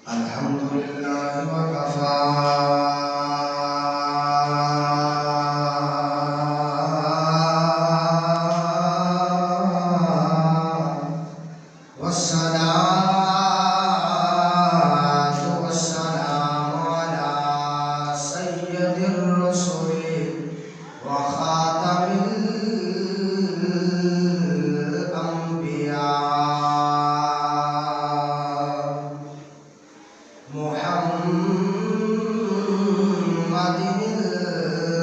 الحمد لله وكفى والصلاة والسلام على سيد الرسل وخاتم الأنبياء محمد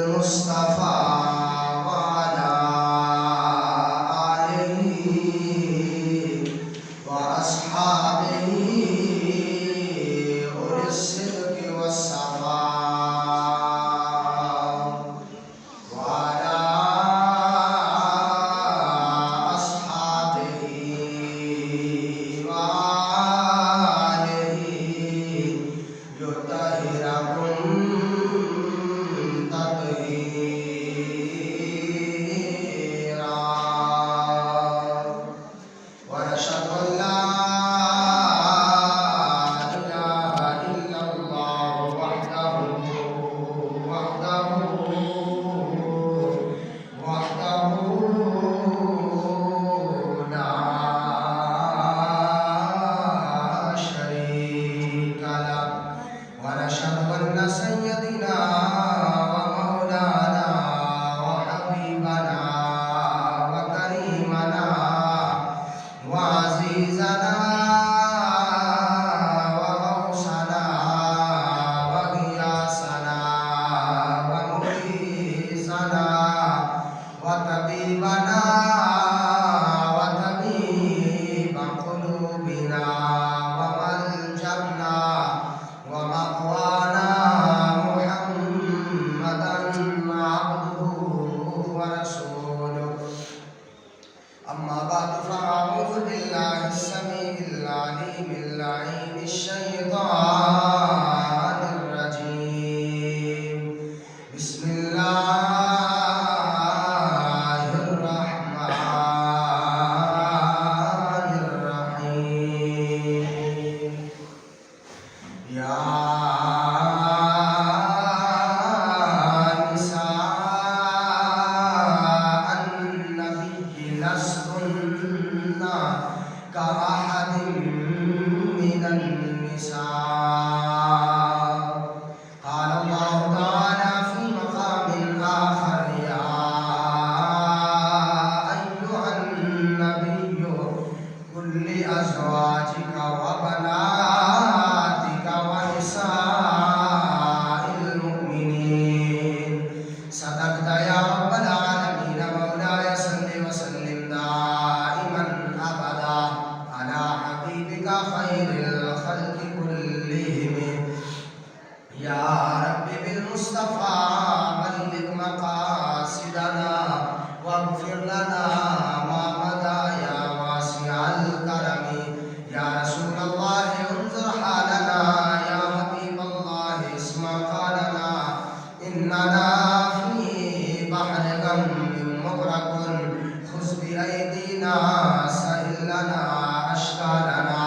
المصطفى وعلى آله وأصحابه أولي الصدق والصفاء وعلى أصحابه وآله يطهركم تطهيرا ونشهد أن لا إله إلا الله وحده لا شريك له ونشهد أن سيدنا ومولانا وحبيبنا وكريمنا وعزيزنا وغوثنا وغياثنا ومغيثنا وطبيبنا وطبيب قلوبنا وملجأنا ومأوانا محمدا عبده ورسوله أما بعد فأعوذ بالله السميع العليم اللعين الشيطان الرجيم بسم الله الرحمن الرحيم يا نساء النبي لستن كأحد من النساء قال الله تعالى في مقام آخر يا أيها النبي قل لأزواجك وبناتك ونساء المؤمنين صدقت يا رب العالمين مولاي صل وسلم دائما أبدا على حبيبك خير الخلق كلهم يا رب بالمصطفى بلغ مقاصدنا واغفر لنا ما مضى يا واسع الكرم يا رسول الله انظر حالنا يا حبيب الله اسمع قالنا إننا في بحر غم مغرق خذ بأيدينا سهل لنا أشكالنا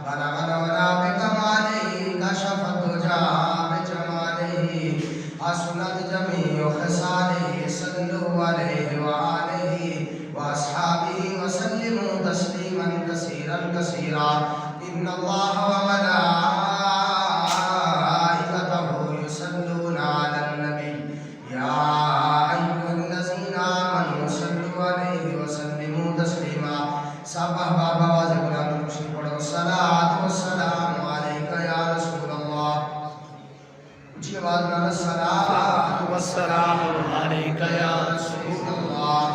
بلغنا ولا بكماله كشف الدجى بجماله حسنت جميع خصاله صلوا عليه وآله وأصحابه وسلموا تسليما كثيرا كثيرا إن الله وملائكته يصلون على النبي يا أيها الذين آمنوا صلوا عليه وسلموا تسليما سبح بابا وزبنا المشرك والصلاة والسلام عليك يا رسول الله جوادنا الصلاة والسلام عليك يا رسول الله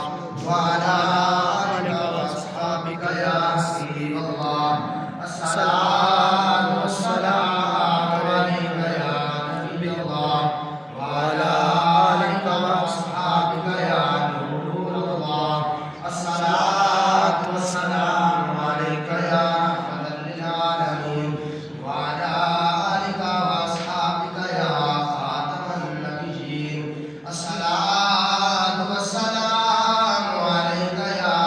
وعلى آلك وأصحابك يا حبيب الله الصلاة والسلام عليك يا نبي الله وعلى آلك وأصحابك يا نور الله الصلاة والسلام عليك يا رحمة للعالمين وعلى آلك وأصحابك يا خاتم النبيين الصلاة والسلام عليك يا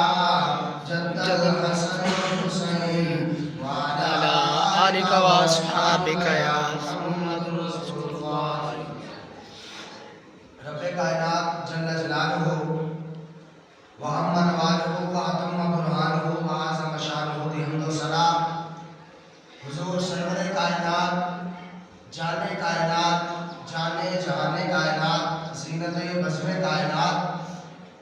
جد الحسن والحسين وعلى آلك وأصحابك يا محمد رسول الله. رب کائنات جل جلالہ وعم نوالہ وعتم برہانہ وعظم شانہ دی حمد و ثنا حضور سرور کائنات، جان کائنات، جانے جہان کائنات، زینت بزم کائنات،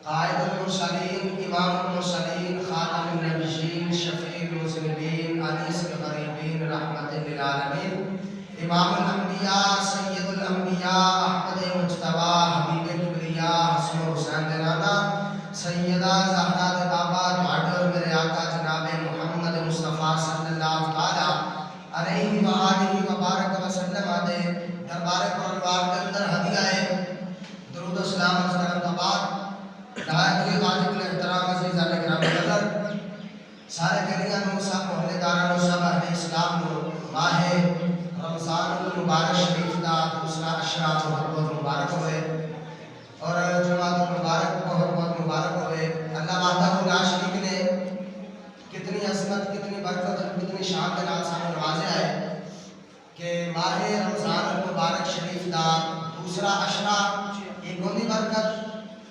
قائد المرسلین، امام المرسلین، خاتم النبیین، شفیع المذنبین، انیس الغریبین، رحمت للعالمین، امام الانبیاء، سید الانبیاء، احمد مجتبی، حبیب کبریاء، حسن و حسین دینانا، سیدہ زہرا دے بابا تھوڑے اور میرے آقا جناب محمد مصطفیٰ صلی اللہ تعالیٰ علیہ وآلہ وبارک وسلم آدھے دربار قرآن کے اندر ہدیہ ہے درود و سلام عرض کرم کا بعد نہایت ہی واجب الاحترام عزیزان کرام قدر سارے کلیاں نو سب محلے دارانو سب اہل اسلام نو ماہ رمضان المبارک شریف دا دوسرا اشرا بہت بہت مبارک ہوئے اور جمعہ مبارک بہت بہت مبارک ہوئے. اللہ وحدہ لا شریک نے کتنی عظمت، کتنی برکت اور کتنی شان کے نام سامنے نوازے آئے کہ ماہ رمضان المبارک شریف دا دوسرا اشرا ایک ہوندی برکت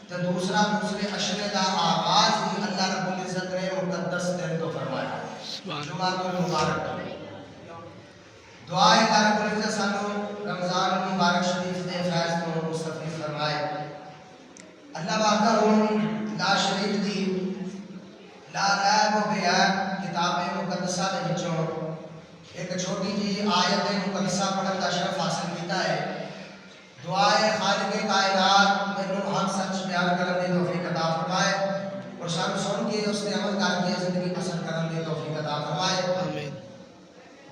تو دوسرے اشرے دا آغاز ہی اللہ رب العزت نے مقدس دن تو فرمایا جمعہ المبارک. دعائے اللہ رب العزت سانو رمضان المبارک شریف دے فیض کو مستفید فرمائے. اللہ وحدہ لا شریک دی لا ریب و بے عیب کتاب مقدسہ دے وچوں ایک چھوٹی جی آیت مقدسہ پڑھن دا شرف حاصل کیتا ہے. دعائے خالق کائنات مینوں حق سچ بیان کرن دی توفیق عطا فرمائے اور سانو سن کے اس تے عمل کر کے زندگی بسر کرن دی توفیق عطا فرمائے. آمین.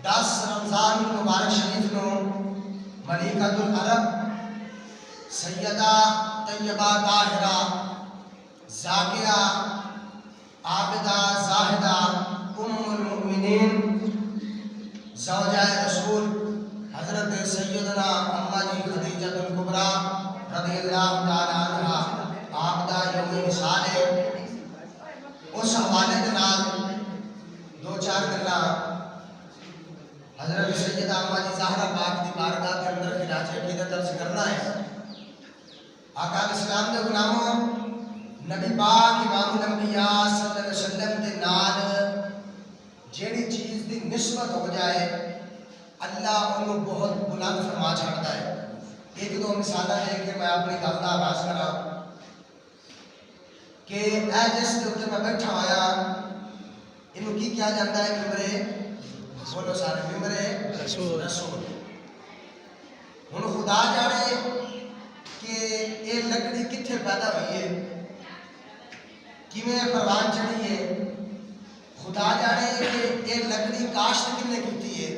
10 رمضان مبارک شریف نو ملکۃ العرب سیدہ طیبہ طاہرہ زاکیہ عابدہ زاہدہ ام المؤمنین زوجہ رسول حضرت سیدنا اماں جی خدیجہ الکبریٰ رضی اللہ تعالی عنہا عابدہ یوم وصال ہے. اس حوالے کے نال دو چار گلاں حضرت سیدہ اماں جی زہرا پاک دی بارگاہ کے اندر خراج عقیدت درج کرنا ہے. آقا اسلام دے غلاموں نبی پاک امام الانبیاء صلی اللہ علیہ وسلم دے نال جیڑی چیز دی نسبت ہو جائے اللہ انہوں بہت بلند فرما چھڑتا ہے. ایک دو مثالہ ہے کہ میں اپنی گل دا آغاز کرا کہ اے جس دے اوپر میں بیٹھا ہویا انہوں کی کیا جاتا ہے ممبرے بولو سارے ممبرے رسول. ہن خدا جانے کہ یہ لکڑی کتھے پیدا ہوئی ہے کیویں پروان چڑھی ہے. خدا جانے کہ یہ لکڑی کاشت کن نے کیتی ہے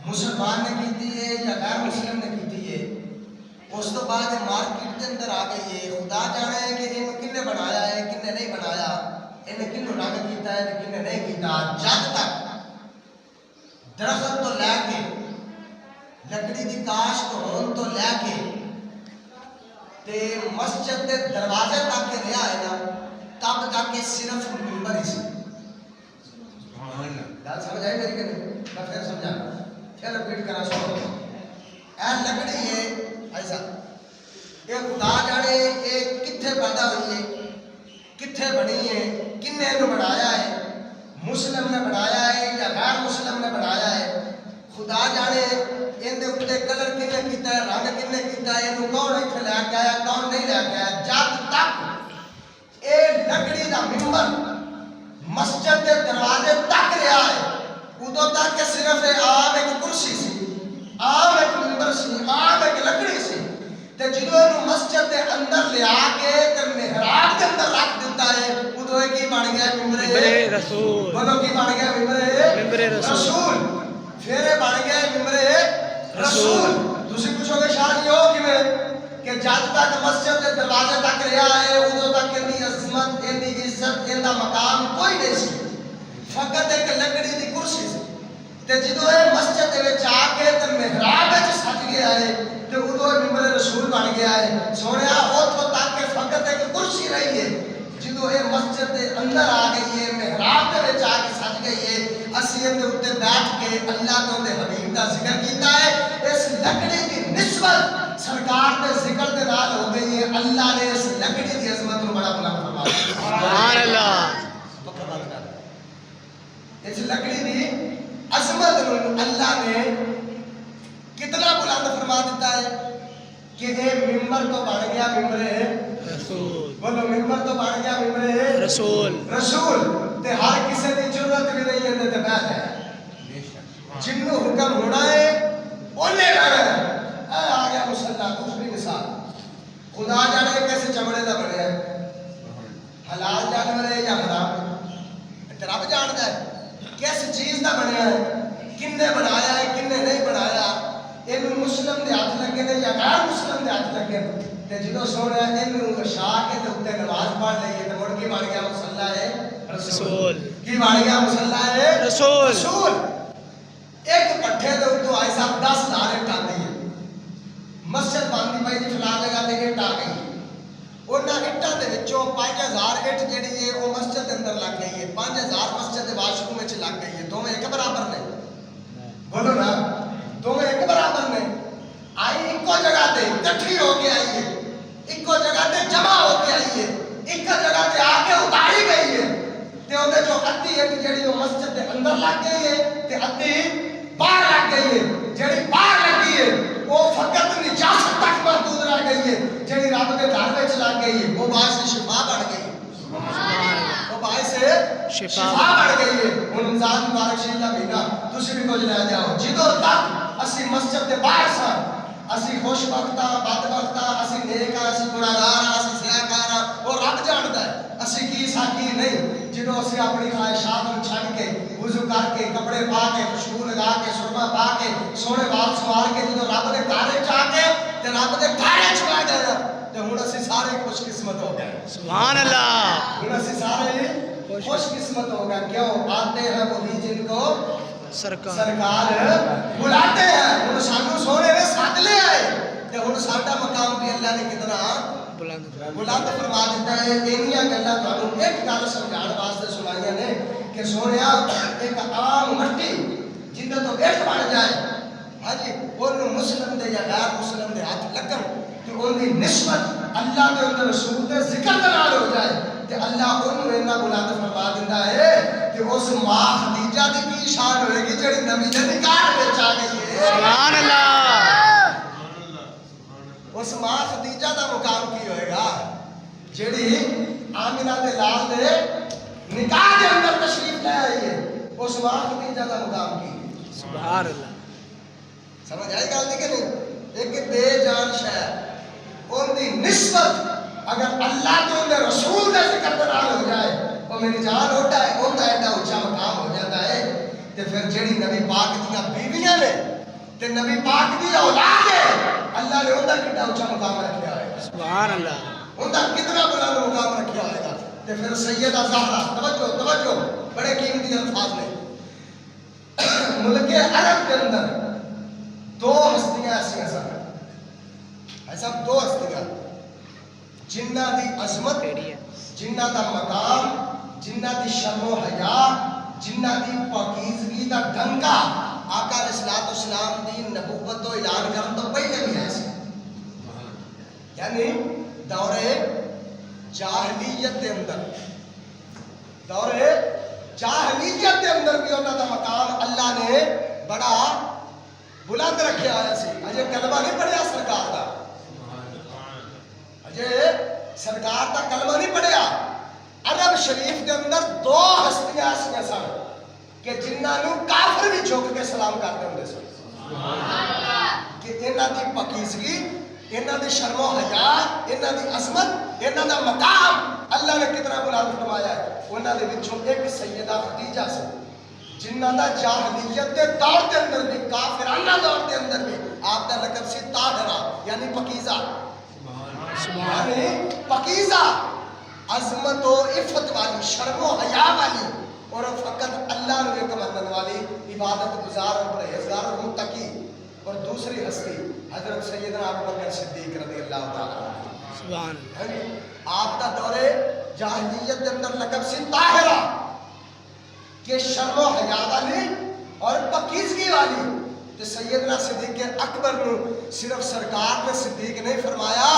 مسلمان نے کیتی ہے یا غیر مسلم نے کیتی ہے. اس تو بعد مارکیٹ کے اندر آ گئی ہے. خدا جانے کہ یہ کن نے بنایا ہے کن نے نہیں بنایا انہیں کن رنگ کیتا ہے کن نے نہیں کیتا. جب تک درخت تو لے کے لکڑی کی کاشت ہون تو لے کے تے مسجد دے دروازے تک کے رہا ہے نا تب تک کہ صرف ممبر ہی سی. گل سمجھ آئی میری کہ نہیں؟ میں پھر سمجھانا پھر رپیٹ کرنا سو اے لکڑی ہے ایسا یہ خدا جانے یہ کتھے پیدا ہوئی ہے کتھے بنی ہے کن نے بنایا ہے مسلم نے بنایا ہے یا غیر مسلم نے بنایا ہے. خدا جانے ان دے اوپر کلر کن نے کیتا ہے رنگ کن نے کیتا ہے اینو کون ایتھے لے کے آیا کون نہیں لے کے آیا. جب تک اے لکڑی دا ممبر مسجد دے دروازے تک رہا ہے ادو تک کہ صرف عام ایک کرسی سی عام ایک ممبر سی عام ایک لکڑی سی. تے جدوں اینو مسجد دے اندر لے آ کے تے محراب دے اندر رکھ دیتا ہے ادو کی بن گیا ممبر رسول. بولو کی بن گیا ممبر رسول. پھر بن گیا ممبر رسول. تسی پوچھو گے شاہ جی ہو کیویں کہ جب تک مسجد کے دروازے تک رہا ہے ادو تک اندی عظمت اندی عزت اندا مقام کوئی نہیں سی فقط ایک لکڑی دی کرسی سی. تے جدوں اے مسجد دے وچ آ کے تے محراب وچ سج گیا ہے تے ادو ممبر رسول بن گیا ہے. سونیا اوتھوں تک کہ فقط ایک کرسی رہی ہے جدوں اے مسجد دے اندر آ گئی ہے محراب دے وچ آ کے سج گئی ہے اسی اندے اتے بیٹھ کے اللہ تو اندے حبیب دا ذکر کیتا ہے. اس لکڑی کی نسبت سرکار دے ذکر دے نال ہو گئی ہے. اللہ نے اس لکڑی دی عظمت کو بڑا بلند فرمایا. سبحان اللہ. اس لکڑی دی عظمت کو اللہ نے کتنا بلند فرما دیتا ہے کہ یہ ممبر تو بن گیا ممبر رسول. بولو ممبر تو بن گیا ممبر رسول. رسول تے ہر کسی کی ضرورت بھی نہیں ہے تے بیٹھ ہے. جنوں حکم ہونا ہے اونے رہنا ہے. اے آ گیا مصلی. دوسری مثال خدا جانے کیسے چمڑے دا بنیا ہے, حلال جانور ہے یا حرام ہے, تے رب جاندا ہے کس چیز دا بنیا ہے, کنے بنایا ہے کنے نہیں بنایا. اینوں مسلم دے ہاتھ لگے نے یا غیر مسلم دے ہاتھ لگے تے جدوں سونا اینوں وشا کے تے اوتے نماز پڑھ لئیے تے مڑ کے بن گیا مصلی ہے رسول. کی بن گیا مصلی ہے رسول. رسول. ایک پٹھے دے اوتوں آئے صاحب 10,000 اٹ آندی ہے. مسجد باندھی پئی دی فلاں جگہ تے اٹ آ گئی. انہاں اٹاں دے وچوں 5,000 اٹ جڑی ہے او مسجد دے اندر لگ گئی ہے. 5,000 مسجد دے واش روم وچ لگ گئی ہے. دوویں ایک برابر نے. بولو نا دوویں ایک برابر نے. آئی ایکو جگہ تے اکٹھی ہو کے آئی ہے, ایکو جگہ تے جمع ہو کے آئی ہے, ایک جگہ تے آ کے اتاری گئی ہے. تے اودے جو ادھی اٹ جڑی او مسجد دے اندر لگ گئی ہے تے ادھی باہر لگ گئی ہے. جڑی باہر لگی ہے وہ فقط نجاست تک محدود رہ گئی ہے. جڑی رب دے گھر وچ لگ گئی ہے وہ باعث شفا بن گئی. وہ باعث شفا بن گئی ہے. ہن رمضان مبارک شریف دا مہینہ تسی بھی کچھ لے جاؤ. جدوں تک اسی مسجد دے باہر ساں اسی خوش بخت ہاں بد بخت ہاں, اسی نیک ہاں اسی گناہگار ہاں اسی سیاہکار ہاں, وہ رب جاندا ہے اسی کی سا کی نہیں. جدوں اسی اپنی خواہشات نوں چھڈ کے وضو کر کے کپڑے پا کے خوشبو لگا کے سرما پا کے سونے وال سوار کے جدوں رب دے گھر وچ آ کے تے رب دے گھر وچ بیٹھ گئے تے ہن اسی سارے خوش قسمت ہو گئے. سبحان اللہ. ہن اسی سارے خوش قسمت ہو گئے. کیوں آتے ہیں وہی جن کو سرکار بلاتے ہیں. ہن سانوں سونے نے ساتھ لے آئے تے ہن ساڈا مقام بھی اللہ نے کتنا بلند فرما دیتا ہے. اینیاں گلاں تانوں ایک گل سمجھاؤਣ واسطے سنائیاں نے کہ سونیا ایک عام مٹی جنوں تو اٹھ بن جائے ہاں جی اونوں مسلم دے یا غیر مسلم دے ہاتھ لگن کہ اون دی نسبت اللہ دے اندر رسول دے ذکر دے نال ہو جائے تے اللہ اونوں اینا بلند فرما دیندا ہے کہ اس ماں خدیجہ دی کی شان ہوئے گی جڑی نبی دے نکاح وچ آ گئی ہے. سبحان اللہ. اس ماں خدیجہ دا مقام کی ہوئے گا جڑی آمنہ دے لال دے نکاح دے اندر تشریف لے آئی ہے. اس ماں خدیجہ دا مقام کی. سبحان اللہ. سمجھ آئی گل کہ نہیں. ایک بے جان شے ان دی نسبت اگر اللہ تو ان رسول دے ذکر دے نال ہو جائے وہ میری جان ہوتا ہے اوندا ایڈا اونچا مقام ہو جاتا ہے. تے پھر جڑی نبی پاک دیاں بیویاں نے تے نبی پاک دی اولاد ہے اللہ نے اوندا کتنا اونچا مقام رکھیا ہے. سبحان اللہ. اوندا کتنا بلند مقام رکھیا ہوئے گا. تے پھر سیدہ زہرا توجہ بڑے قیمتی الفاظ نے. ملک عرب کے اندر دو ہستیاں ایسیاں سن. ایسا دو ہستیاں جنہ دی عظمت جنہ دا مقام جنہ دی شرم و حیا جنہ دی پاکیزگی دا ڈنکا آقا علیہ الصلوۃ والسلام دی نبوت تو اعلان کرن تو پہلے بھی ہے سی. یعنی دور جاہلیت دے اندر دے اندر بھی انہاں دا مقام اللہ نے بڑا بلند رکھیا ہوا سی. اجے کلمہ نہیں پڑھیا سرکار دا, اجے سرکار دا کلمہ نہیں پڑھیا. عرب شریف کے اندر دو ہستیاں ایسیاں سن کہ جنہاں نوں کافر بھی جھک کے سلام کرتے ہوندے سن. کہ انہاں دی پاکیزگی انہاں دی شرم و حیا انہاں دی عظمت انہاں دا مقام اللہ نے کتنا بلند فرمایا ہے. انہاں دے وچوں ایک سیدہ خدیجہ سی جنہاں دا جاہلیت دے دور دے اندر بھی کافرانہ دور دے اندر بھی آپ دا لقب سی طاہرہ یعنی پاکیزہ. یعنی پاکیزہ عظمت و عفت والی شرم و حیا والی اور فقط اللہ نے ایک منن والی عبادت گزار اور پرہیزگار اور متقی. اور دوسری ہستی حضرت سیدنا ابوبکر صدیق رضی اللہ تعالیٰ سبحان آپ کا دور جاہلیت کے اندر لقب سی طاہرہ. کہ شرم و حیا والی اور پاکیزگی والی تے سیدنا صدیق اکبر نو صرف سرکار نے صدیق نہیں فرمایا،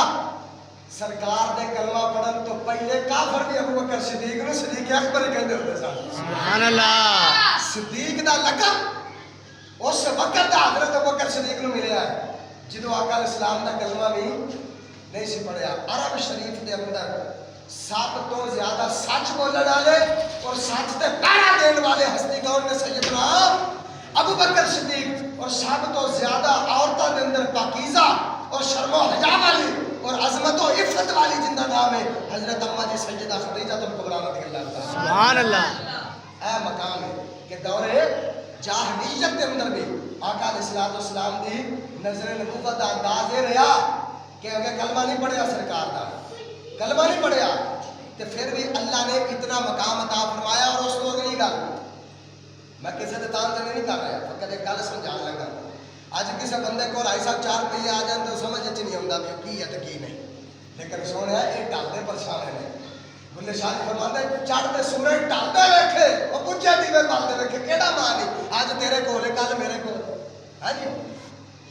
سرکار نے کلمہ پڑھن تو پہلے کافر بھی ابو بکر صدیق نو صدیق اکبر ہی کہندے ہوندے سن. سبحان اللہ. صدیق دا لقب اس وقت دا حضرت ابو بکر صدیق نو ملیا ہے جدو آقا علیہ السلام دا کلمہ بھی نہیں سی پڑھیا. عرب شریف دے اندر سب تو زیادہ سچ بولن والے اور سچ تے پہرا دین والے ہستی کون نے؟ سیدنا ابو بکر صدیق. اور سب تو زیادہ عورتوں دے اندر پاکیزہ اور شرم و حیا والی اور عظمت و عفت والی جن کا نام ہے حضرت اماں جی سیدہ خدیجہ الکبریٰ رضی اللہ تعالیٰ. سبحان اللہ. اے مقام ہے کہ دور جاہلیت کے اندر بھی آقا علیہ السلام دی نظر نبوت کا انداز یہ رہا کہ اگر کلمہ نہیں پڑھیا سرکار دا کلمہ نہیں پڑھیا تو پھر بھی اللہ نے اتنا مقام عطا فرمایا. اور اس کو اگلی گل میں کسی کے تان سے نہیں کر رہا فقط ایک گل سمجھان لگا. اج کسی بندے کو 2.5 4 روپیے آ جان تو سمجھ چ نہیں آتا بھی کی ہے تو کی نہیں. لیکن سونے یہ ٹالتے پریشان نے. بلے شاہ جی فرماتے چڑھتے سورج ٹالتے ویکھے وہ پوچھے دیوے بالتے ویکھے کیڑا ماں نہیں اج تیرے کول کل میرے کول. ہاں جی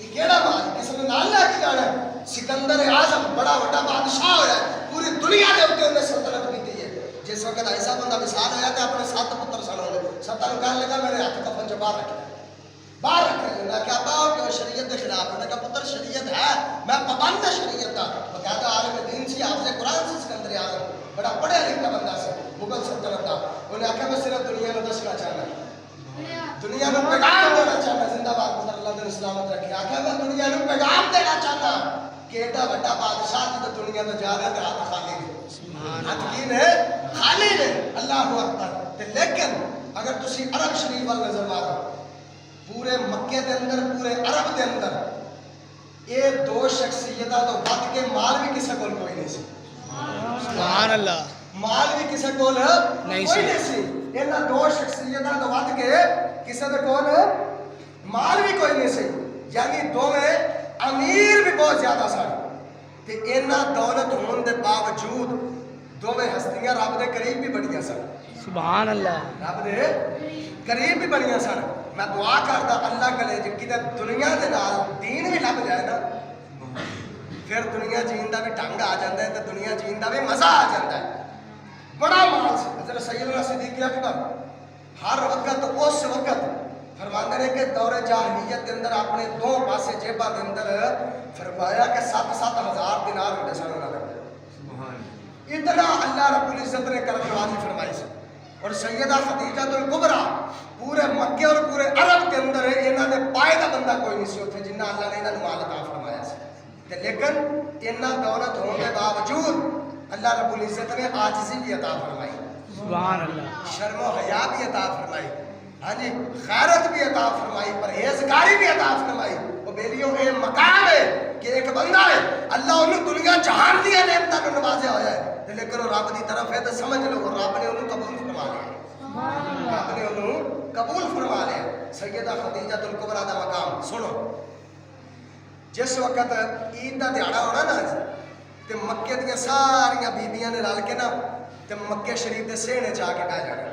یہ کیڑا ماں کسی نے نال لے کے جانا. سکندر اعظم بڑا بڑا بادشاہ ہویا ہے پوری دنیا کے اتنے انہیں سلطنت کی ہے. جس وقت ایسا بندہ مثال ہوا تو اپنے 7 پتر سن ہوئے 7 کہنے لگا میرے ہاتھ کفن چ باہر رکھے باہر رکھے. میں کیا ابا شریعت کے خلاف ہے. میں کہا پتر شریعت ہے میں پابند شریعت کا. باقاعدہ عالم دین سی حافظ قرآن سے سکندر اعظم بڑا پڑھیا لکھا بندہ سی مغل سلطنت کا. انہیں آخیا میں صرف دنیا کو دسنا چاہنا دنیا کو پیغام دینا چاہنا. زندہ باد پتر اللہ دن اسلامت رکھے. آخیا میں دنیا کو پیغام دینا چاہنا کہ ایڈا بڑا بادشاہ جی تو دنیا تو جا رہا ہے ہاتھ خالی نے ہاتھ کی نے خالی نے. اللہ اکبر. لیکن اگر تسی عرب شریف وال نظر مارو پورے مکے دے اندر پورے عرب دے اندر یہ 2 شخصیتاں تو ود کے مال بھی کسی کول کوئی نہیں سی. سبحان اللہ. مال بھی کسی کول نہیں سی. انہاں 2 شخصیتاں تو ود کے کسی دے کول مال بھی کوئی نہیں سی. یعنی دوویں امیر بھی بہت زیادہ سن تے انہاں دولت ہون دے باوجود دوویں ہستیاں رب دے قریب بھی بڑیاں سن. سبحان اللہ. رب دے قریب بھی بڑیاں سن. میں دعا کرتا اللہ کرے جی کدھر دنیا دے نال دین بھی لگ جائے نا پھر دنیا جین دا بھی ڈھنگ آ جاتا ہے تو دنیا جین دا بھی مزہ آ جاتا ہے. بڑا مال سی حضرت سیدنا صدیق اکبر ہر وقت اس وقت فرماتے ہیں کہ دور جاہلیت کے اندر اپنے 2 پاسے جیباں کے اندر فرمایا کہ 7-7 ہزار دینار ہوتے سن انہاں دے. اتنا اللہ رب العزت نے کرم نوازی فرمائی سی. اور سیدہ خدیجہ الکبریٰ پورے مکے اور پورے عرب کے اندر انہاں نے پائے دا بندہ کوئی نہیں سی اتنے جنہ اللہ نے انہاں مال عطا فرمایا سی. لیکن انہاں دولت ہونے کے باوجود اللہ رب العزت نے عاجزی بھی عطا فرمائی. سبحان اللہ. شرم و حیا بھی عطا فرمائی. ہاں جی خیرت بھی عطا فرمائی پرہیزگاری بھی عطا فرمائی. وہ بیلیوں یہ مقام ہے کہ ایک بندہ ہے اللہ انہوں دنیا جہان دیا نعمتاں کو نوازیا ہوا ہے لیکن وہ رب دی طرف ہے تو سمجھ لو رب نے انہوں قبول فرما لیا. رب نے انہوں قبول فرما لیا. سیدہ خدیجہ الکبریٰ دا مقام سنو. جس وقت عید دا دیہڑا ہونا نا تے مکے دیا ساریاں بیبیاں نے رل کے نا تے مکے شریف دے سہنے چاہ کے بہ جانا.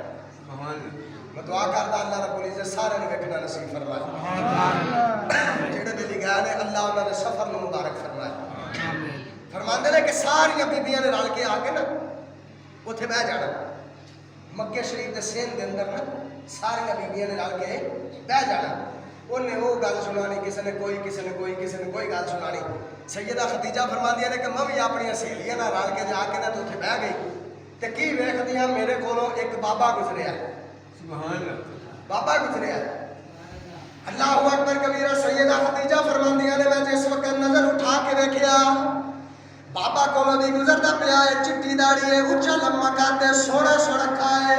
میں دعا کرتا اللہ رب العزت سارے نے ویکھنا نصیب فرمائے. جڑے بھی گئے نے اللہ انہاں دے سفر نو مبارک فرمائے. فرماندے نے کہ ساریاں بیبیاں نے رل کے آ کے نا اوتھے بہ جانا مکے شریف دے سین دے اندر نا ساریاں بیبیاں نے رل کے بہ جانا. انہیں وہ گل سنانی کسی نے کوئی کسی نے کوئی کسی نے کوئی گل سنانی. سیدہ خدیجہ فرماندیاں نے کہ میں بھی اپنی سہیلیاں نال رل کے جا کے نا تو اوتھے بہ گئی تے کی ویکھدیاں میرے کولوں ایک بابا گزریا. بابا گزریا. اللہ اکبر کبیرہ. سیدہ خدیجہ فرماندیاں نے میں جس وقت نظر اٹھا کے ویکھیا بابا کولوں دی گزردا پیا ہے چٹی داڑھی ہے اونچا لمبا قد ہے سوہنا سڑکھا ہے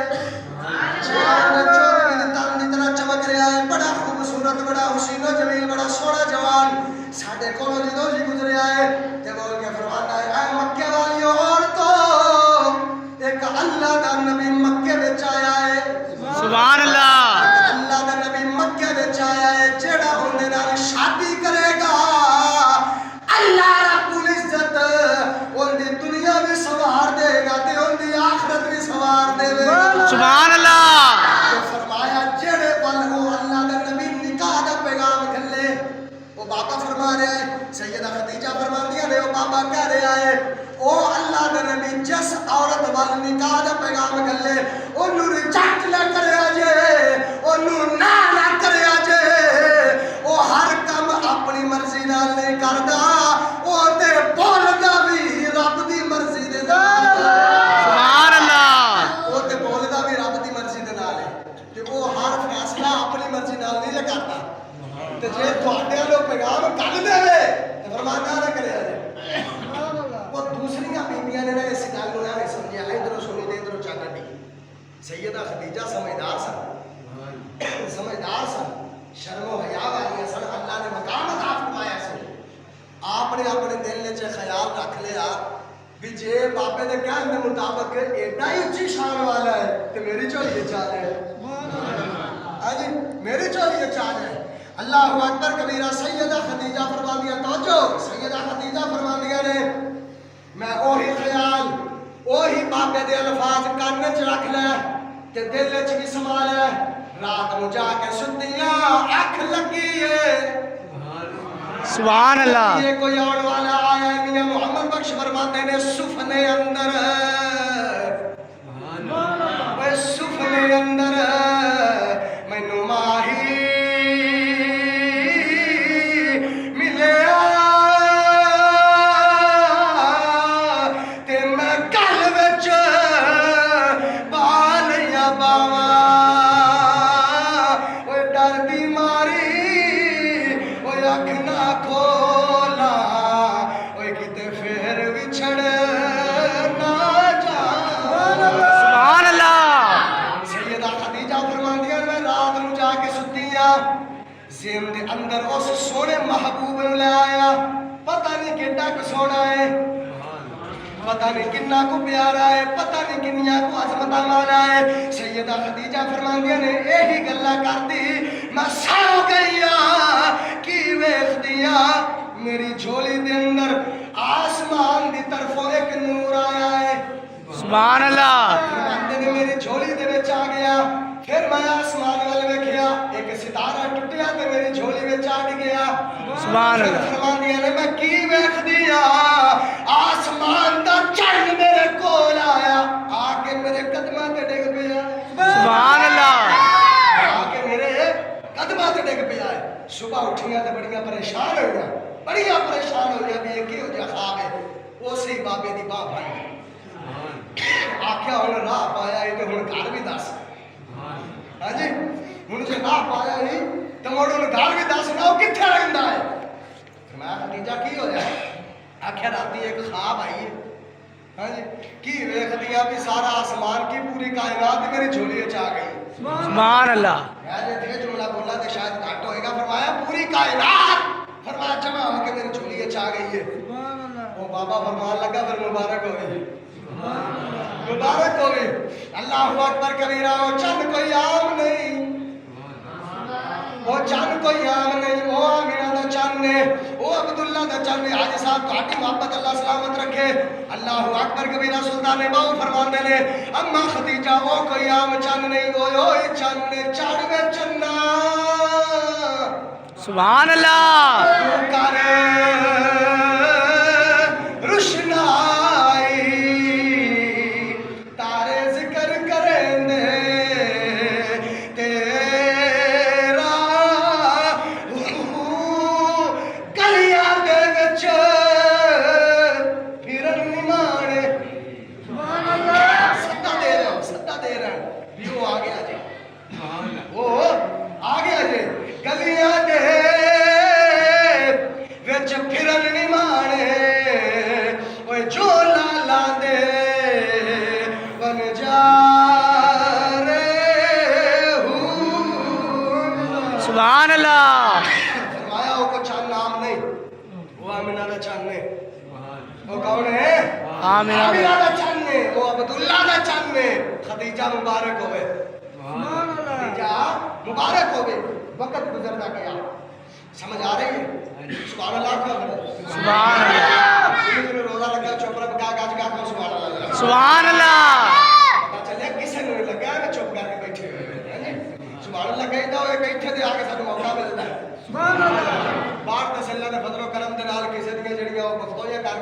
تن دی طرح چمک رہا ہے بڑا خوبصورت بڑا حسین و جمیل بڑا سوہنا جوان ساڈے کولوں جدوں جی گزریا ہے تے بول کے فرماتا ہے اے مکے والی عورتوں ایک اللہ دا نبی مکے وچ آیا ہے. سبحان اللہ. اللہ دا نبی مکے وچ آیا ہے جیڑا اون دے نال شادی کرے گا اللہ رب العزت اون دی دنیا بھی سوار دے گا تے اون دی آخرت بھی سوار دے گا. سبحان اللہ. بابا کہہ رہا ہے او اللہ دے نبی جس عورت وال نکاح دا پیغام گلے اونوں ریجیکٹ نہ کریا جے اونوں نہ کریا جے او ہر کم اپنی مرضی نال نہیں کردا او تے بولدا بھی رب دی مرضی دے نال سبحان اللہ او تے بولدا بھی رب دی مرضی دے نال ہے کہ او ہر فیصلہ اپنی مرضی نال نہیں کردا تے جے تواڈے والوں پیغام کل دے تے فرمانا نہ کریا جے وہ دوسری بیویاں نے اس گل نوں نہ سمجھیا ادھر سنی تے ادھر چل ڈی سیدہ خدیجہ سمجھدار سن شرم و حیا والی سن اللہ نے مقام عطا فرمایا سی آپ نے اپنے دل وچ خیال رکھ لیا بھی جے بابے دے کہن دے مطابق ایڈا ہی اچھی شان والا ہے تے میری جھولی وچ آ جائے ہاں جی میری جھولی وچ آ جائے اللہ اکبر کبیرہ سیدہ خدیجہ فرماندیاں توجہ سیدہ خدیجہ فرماندیاں نے میں اوہی خیال اوہی بابے دے الفاظ کان وچ رکھ لے تے دل وچ بھی سما لے رات نوں جا کے سدیاں اکھ لگی ہے سبحان اللہ یہ کوئی آن والا آیا ہے میاں محمد بخش فرماتے نے سفنے اندر سفنے اندر مینو ماہی زین دے اندر اس سونے محبوب نو لے آیا پتہ نہیں کیڈا کو سونا ہے پتہ نہیں کنا کو پیارا ہے پتہ نہیں کنیاں کو عظمت والا ہے سیدہ خدیجہ فرماندیاں نے یہی گلاں کردی میں سو گئیا کی ویکھدیاں میری جھولی دے اندر آسمان دی طرفوں ایک نور آیا ہے سبحان اللہ فرماندے نے میری جھولی دے وچ آ گیا پھر میں آسمان وال ویکھیا ایک ستارہ ٹٹیا تے میری جھولی وچ آ گیا سبحان اللہ فرماندیاں نے میں کی ویکھدیا آسمان دا چن میرے کول آیا آ کے میرے قدماں تے ڈگ پیا سبحان اللہ آ کے میرے قدماں تے ڈگ پیا صبح اٹھیاں تے بڑیاں پریشان ہوئیاں بھی یہ کیوں جا خواب ہے اسی بابے دی باہ پائی آکھیا ہن راہ پایا ہے تے ہن گھر بھی دس ہاں جی ہن جے راہ پایا ہی تے مڑ ہن گھر بھی دس نہ او کتھے رہندا ہے میں خدیجہ کی ہویا آکھیا راتی ایک خواب آئی ہے ہاں جی کی ویکھدیاں بھی سارا آسمان کی پوری کائنات میری جھولی وچ آ گئی سبحان اللہ میں جے تے جملہ بولا تے شاید گھٹ ہوئے گا فرمایا پوری کائنات فرمایا جمع ہو کے میری جھولی وچ آ گئی ہے وہ بابا فرمان لگا پھر مبارک ہوئے مبارک ہوئے اللہ اکبر کبیرہ وہ چند کوئی عام نہیں وہ چند کوئی عام نہیں وہ آمینہ دا چند نے وہ عبداللہ دا چند نے حاجی صاحب کاٹی محبت اللہ سلامت رکھے اللہ اکبر کبیرہ سلطان باؤ فرمان دے لے اما خدیجہ وہ کوئی عام چند نہیں وہ چند نے چاڑوے چندہ سبحان اللہ تو کرے روشنائی تارے ذکر کریں دے تیرا گلیاں دے وچ پھرن نمانے سدا دے رہے بھی وہ آگے آ جائے وہ آگے آ جائے گلیاں دے وچ پھرن نمانے اوے جو لالا دے بن جا رہے ہوں سبحان اللہ فرمایا وہ کو چند نام نہیں وہ آمینہ دا چند نے وہ کون ہے آمینہ دا چند نے وہ عبداللہ دا چند نے خدیجہ مبارک ہوئے خدیجہ مبارک ہوئے وقت گزرتا گیا سمجھ آ رہی ہے سبحان اللہ سبحان اللہ روزہ لگا چوپڑا پکا گاج گا کو سبحان اللہ سبحان اللہ پتہ چلے کسے نے لگا میں چپ کر کے بیٹھے ہوئے ہیں سبحان اللہ کہتا ہوئے بیٹھے تے آگے سانو موقع ملتا ہے سبحان اللہ باہر تسلی دے فضل و کرم دے نال کسے دی جڑیاں او بختویاں کر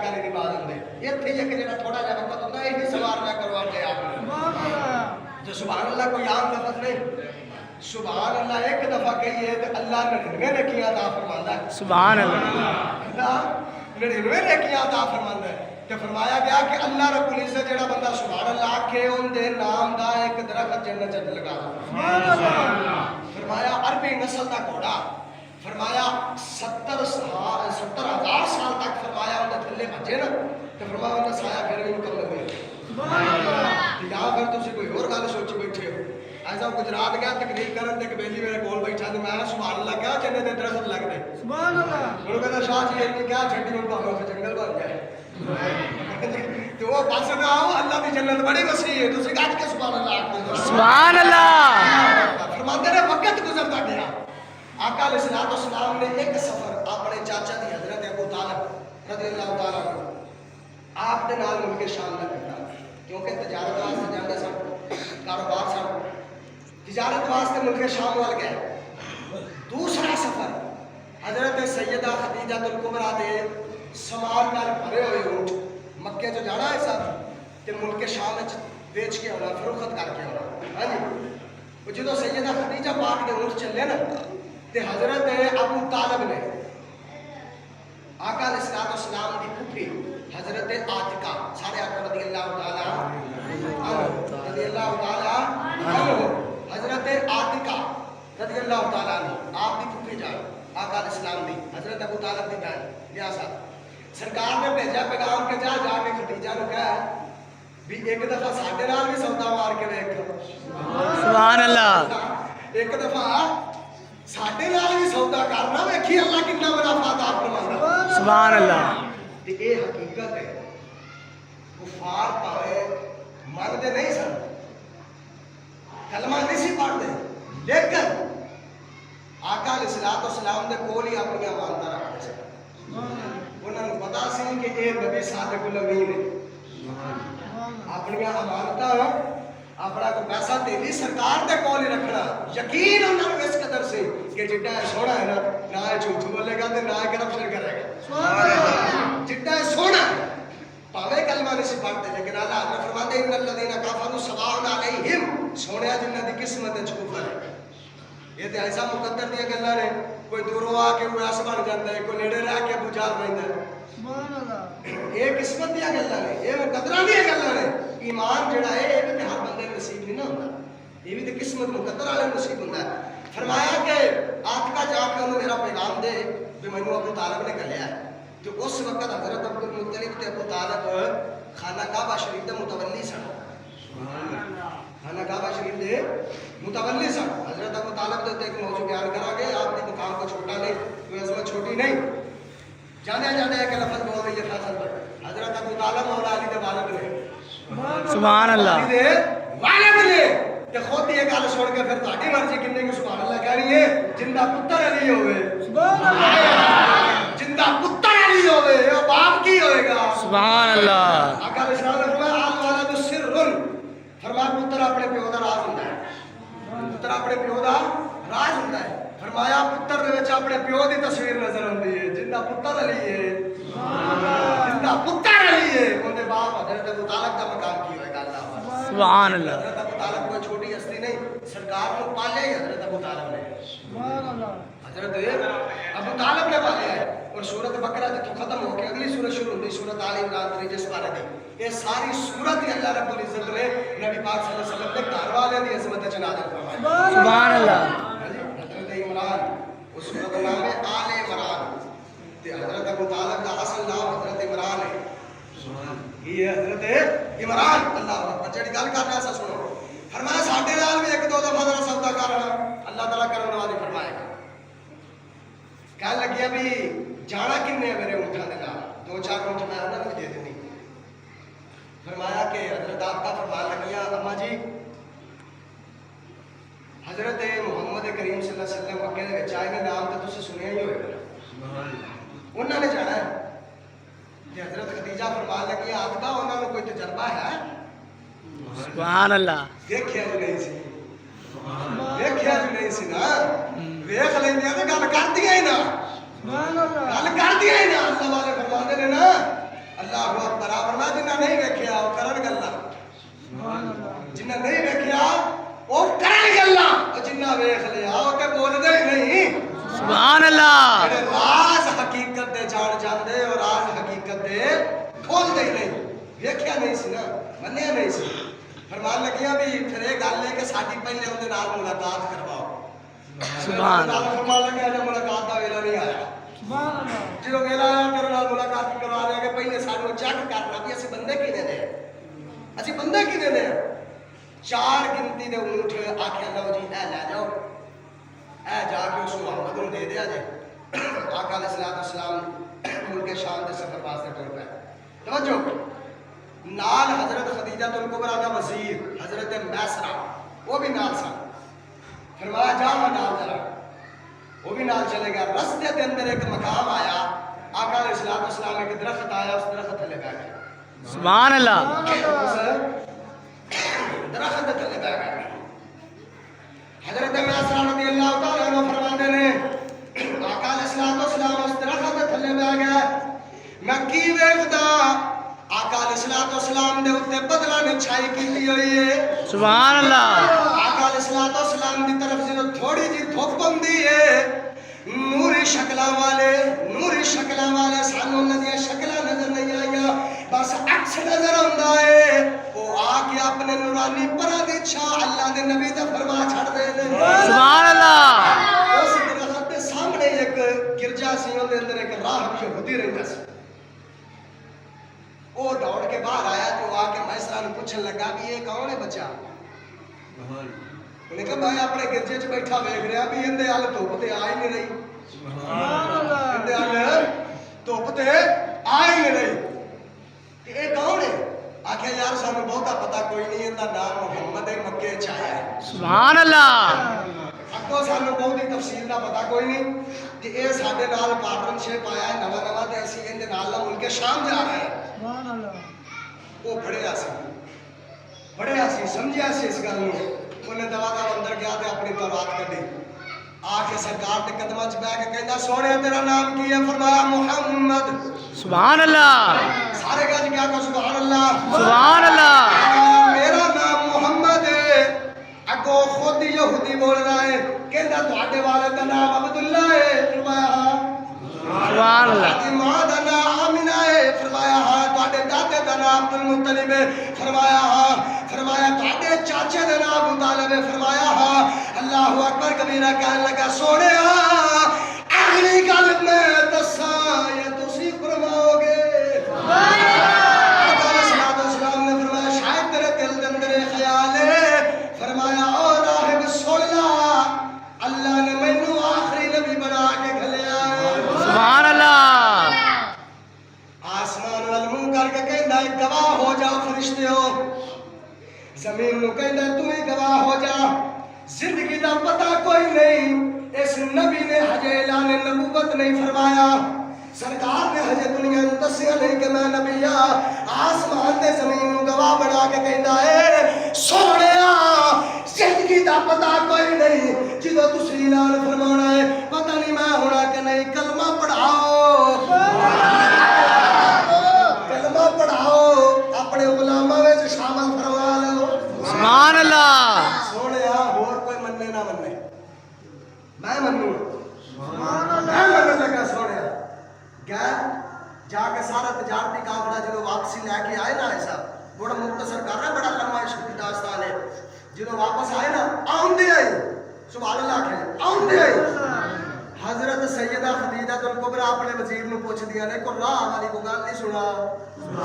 یہ تھے کہ جڑا تھوڑا جا وقت ہوتا ہے ہی سوار نہ کرو اپنے آپ کو جو سبحان اللہ کوئی عام لفظ نہیں سبحان اللہ ایک دفعہ کہیے تو اللہ 99 نیکیاں عطا فرماندا ہے سبحان اللہ اللہ 99 نیکیاں عطا فرماندا ہے کہ فرمایا گیا کہ اللہ رب العزت جڑا بندہ سبحان اللہ آکھے ان دے نام دا ایک درخت جنت چ لگا سبحان اللہ فرمایا عربی نسل دا گھوڑا فرمایا 70,000 سال تک فرمایا ان دے تھلے بھجے نا تو فرمایا ان دا سایہ پھر بھی مکمل ہوئی سبحان اللہ یا پھر تسی کوئی اور گل سوچی بیٹھے ہو ایسا گجرات گیا تقریر کرن تے بیلی میرے کول بیٹھا تے میں سبحان اللہ کیا جنت دے درخت لگ دے سبحان اللہ انہوں کہتا شاہ جی یہ کیا چھٹی ہوں پاؤں سے جنگل بن جائے تو وہ پاس نہ آؤ اللہ دی جنت بڑی وسیع ہے تسی گج کے سبحان اللہ آکھدے سبحان اللہ فرماتے نے وقت گزرتا گیا آقا علیہ الصلوۃ والسلام نے ایک سفر اپنے چاچا دی حضرت ابو طالب رضی اللہ تعالی عنہ آپ دے نال مل کے شام نہ کرتا کیونکہ تجارت واسطے جاندے سن کاروبار سن تجارت واسطے ملک شام وال گئے دوسرا سفر حضرت سیدہ خدیجہ الکبریٰ دے سامان نال بھرے ہوئے اونٹ مکے جو جانا ہے صاحب کہ ملک شام وچ بیچ کے ہونا فروخت کر کے ہونا ہاں جی جدو سیدہ خدیجہ پاک کے اونٹ چلے نا تے حضرت ابو طالب نے آقا علیہ الصلوۃ والسلام دی پھپھی حضرت عاتقہ سارے آقا رضی اللہ تعالی رضی اللہ تعالی عنہ حضرت عاتقہ رضی اللہ تعالیٰ عنہ آپ دی پھپھی جان آقا علیہ السلام دی حضرت ابو طالب دی بہن بیا صاحب سرکار نے بھیجا پیغام کہ جا کے خدیجہ نو کہا بھی ایک دفعہ ساڈے نال بھی سودا مار کے ویکھ سبحان اللہ ایک دفعہ ساڈے نال بھی سودا کرنا ویکھی اللہ کتنا منافع عطا فرماندا سبحان اللہ تے اے حقیقت ہے کفار پاوے مانتے نہیں سن کلمہ نہیں سی پڑھتے لیکن آقا علیہ الصلوۃ والسلام دے کول ہی اپنی امانتاں رکھتے سن انہاں نوں پتہ سی کہ اے نبی صادق الامین ہے اپنی امانتاں اپنا کوئی پیسہ تیلی سرکار دے کول ہی رکھنا یقین انہاں نوں اس قدر سے کہ جڈا سونا ہے نا نہ جھوٹ بولے گا تے نہ کرپشن کرے گا سبحان اللہ جڈا سونا پاوے کلمہ نہیں سی پڑھتے لیکن اللہ تعالیٰ فرماتے ہیں ان الذین کفروا سواء علیہم سونیا جنہ دی قسمت وچ کفر ہے یہ تے ایسا مقدر دی گلاں نے کوئی دوروں آ کے کوئی اس بن جاندا ہے کوئی نیڑے رہ کے بجار رہندا ہے سبحان اللہ یہ قسمت دی گلاں نے یہ مقدراں دی گلاں نے ایمان جڑا ہے یہ تے ہر بندے نصیب نہیں نہ ہوندا یہ بھی تے قسمت مقدر والے نصیب ہوندا ہے فرمایا کہ آقا جا کے انہوں میرا پیغام دے کہ مینوں ابو طالب نے گھلیا ہے تو اس وقت حضرت عبد المطلب تے ابو طالب خانہ کعبہ شریف دے متولی سن خانہ کعبہ شریف دے متولی سن حضرت ابو طالب دے ایک موضوع بیان کرا گے آپ کے مقام کو چھوٹا نہیں کوئی عظمت چھوٹی نہیں جانے جانے ایک لفظ بول رہی ہے فیصل پر حضرت ابو طالب مولا علی دے والد نے سبحان اللہ علی دے والد نے تے خود یہ گل سن کے پھر تہاڈی مرضی کنے کو سبحان اللہ کہہ رہی ہے جندا پتر علی ہوئے سبحان اللہ جندا پتر علی ہوئے او باپ کی ہوئے گا سبحان اللہ آقا علیہ السلام نے فرمایا الولد سر فرمایا پتر اپنے پیو دا راز ہوندا ہے پتر اپنے پیو دا راز ہوندا ہے فرمایا پتر دے وچ اپنے پیو دی تصویر نظر آندی ہے جندا پتر علی ہے سبحان اللہ جندا پتر علی ہے اون دے باپ حضرت ابو طالب دا مقام کی ہوئے گا اللہ سبحان اللہ حضرت ابو طالب کوئی چھوٹی ہستی نہیں سرکار کو پالے ہی حضرت ابو طالب نے سبحان اللہ حضرت ابو طالب نے پالے ہے اور سورت بقرہ جتوں ختم ہو کے اگلی سورت شروع ہوتی سورت آل عمران جس پارے دی یہ ساری سورت ہی اللہ رب العزت نے نبی پاک صلی اللہ علیہ وسلم کے گھر والے دی عظمت چ نازل فرمائی سبحان اللہ حضرت عمران اس سورت کا نام ہے آل عمران تے حضرت ابو طالب کا اصل نام حضرت عمران ہے یہ حضرت عمران اللہ اکبر جڑی گل کرنا ایسا سنو فرمایا ساڈے نال بھی ایک دو دفعہ ذرا سودا کر اللہ تعالیٰ کرم نوازی فرمائے گا کہنے لگیا بھی جانا کنے میرے اونٹاں دے نال دو چار اونٹ میں انہاں نوں دے دینی فرمایا کہ حضرت آقا فرمان لگیا اما جی حضرت محمد کریم صلی اللہ علیہ وسلم مکے دے وچ آئے نام تے تسی سنیا ہی ہوئے گا انہاں نے جانا ہے کہ حضرت خدیجہ فرمان لگی آقا انہاں نوں کوئی تجربہ ہے سبحان اللہ دیکھیا جو نہیں سی دیکھیا جو نہیں سی نا ویکھ لیندے تے گل کردیاں ہی نا گل کردیاں ہی نا اللہ والے فرماندے نے نا اللہ اکبر فرما جنہ نہیں ویکھیا وہ کرن گلاں جنہ نہیں ویکھیا وہ کرن گلاں اور جنہ ویکھ لیا وہ تے بول دے ہی نہیں سبحان اللہ جڑے راز حقیقت دے جان جاندے اور راز حقیقت دے کھول دے نہیں ویکھیا نہیں سی نا منیا نہیں سی فرمان لگیاں بھی پھر یہ گل ہے کہ ساڈی پہلے اون دے نال ملاقات کرواؤ سبحان اللہ فرمان لگیا جب ملاقات دا ویلا نہیں آیا سبحان اللہ جو ویلا آیا تیرے نال ملاقات کروا رہے کہ پہلے سانو چیک کرنا بھی اسی بندے کینے نے اسی بندے کینے نے 4 گنتی دے اونٹ آکھیا لو جی اے لے جاؤ اے جا کے اس محمد نوں دے دیا جے آقا علیہ الصلوۃ والسلام ملک شام دے سفر واسطے ٹر پے توجہ نال حضرت خدیجہ الکبریٰ کا وزیر حضرت میسرہ وہ بھی نال سن فرمایا جا نال ذرا وہ بھی نال چلے گیا رستے کے اندر ایک مقام آیا آقا علیہ الصلوۃ والسلام ایک درخت آیا اس درخت تھلے بیٹھ گئے سبحان اللہ درخت تھلے بیٹھ گئے حضرت میسرہ رضی اللہ تعالیٰ عنہ فرماتے نے آقا علیہ الصلوۃ والسلام اس درخت تھلے بیٹھ گئے میں کی ویکھدا آقا علیہ الصلوۃ والسلام دے اوتے بدلہ نے چھائی کیتی ہوئی ہے سبحان اللہ آقا علیہ الصلوۃ والسلام دی طرف سے تھوڑی جی دھوپ ہوندی ہے نوری شکلاں والے سانو انہاں دی شکلاں نظر نہیں آئیاں بس عکس نظر آندا ہے او آ کے اپنے نورانی پراں دی چھا اللہ دے نبی دا فرما چھڑ دے نے سبحان اللہ اس درخت دے سامنے ایک گرجا سی اون دے اندر ایک راہب یہودی رہندا سی وہ دوڑ کے باہر آیا تو آ کے میسرہ نے پوچھنے لگا بھی یہ کون ہے بچہ انہیں کہا میں اپنے گرجے چ بیٹھا ویکھ رہا بھی اندے ہل دھوپ تے آ ہی نہیں رہی اندے ہل دھوپ تے آ ہی نہیں رہی کہ یہ کون ہے آخیا یار سانو بہتا پتا کوئی نہیں ان کا نام محمد ہے مکے چ آیا ہے سبحان اللہ اگوں سانو بہت ہی تفصیل کا پتا کوئی نہیں کہ یہ سارے نال پارٹنرشپ آیا ہے نواں نواں تے اسی اندے نال ملک شام جا رہے ہیں وہ پڑھیا سی سمجھیا سی اس گل نوں انہیں دوا دا اندر گیا تے اپنی تورات کڈی آ کے سرکار دے قدماں وچ بیٹھ کے کہندا سونے تیرا نام کی ہے فرمایا محمد سبحان اللہ سارے گج کیا کہ سبحان اللہ سبحان اللہ میرا نام محمد ہے اگوں خود یہودی بول رہا ہے کہندا تواڈے والد دا نام عبداللہ ہے فرمایا سبحان اللہ ماں دا نام آمنہ ہے فرمایا ہاں تواڈے دادے دا نام عبد المطلب ہے فرمایا ہاں فرمایا تواڈے چاچے دا نام ابو طالب ہے فرمایا ہاں اللہ اکبر کبیرہ کہنے لگا سونیا اگلی گل میں دساں یا تسی فرماؤ گے آقا علیہ الصلوۃ والسلام نے فرمایا شاید تیرے دل دے اندر خیال ہے فرمایا او راہب سن لا اللہ نے مینوں آخری نبی بنا کے گھلیا ہے سبحان اللہ آسمان وال منہ کر کے کہندا ہے گواہ ہو جاؤ فرشتے ہو زمین نو کہندا تو ہی گواہ ہو جا زندگی دا پتہ کوئی نہیں اس نبی نے ہجے اعلان نبوت نہیں فرمایا سرکار نے ہجے دنیا نو دسیا نہیں کہ میں نبی ہاں آسمان تے زمین نو گواہ بنا کے کہندا ہے سونیا زندگی دا پتہ کوئی نہیں جدوں تسی اعلان فرمانا ہے پتہ نہیں میں ہونا کہ نہیں کلمہ پڑھاؤ کلمہ پڑھاؤ اپنے غلاماں وچ شامل فرما لو سبحان اللہ سونیا ہور کوئی مننے نہ مننے میں منوں میں مننے لگا سونیا گیا جا کے سارا تجارتی کافلا جدوں واپسی لے کے آئے نا ایسا بڑا مختصر کر رہا بڑا لمبا عشق کی داستان ہے جدوں واپس آئے نا آمدے آئی سبحان اللہ کہ آمدے آئی حضرت سیدہ خدیجہ الکبریٰ اپنے وزیر نو پوچھ دیا نے کو راہ والی کو گل نہیں سنا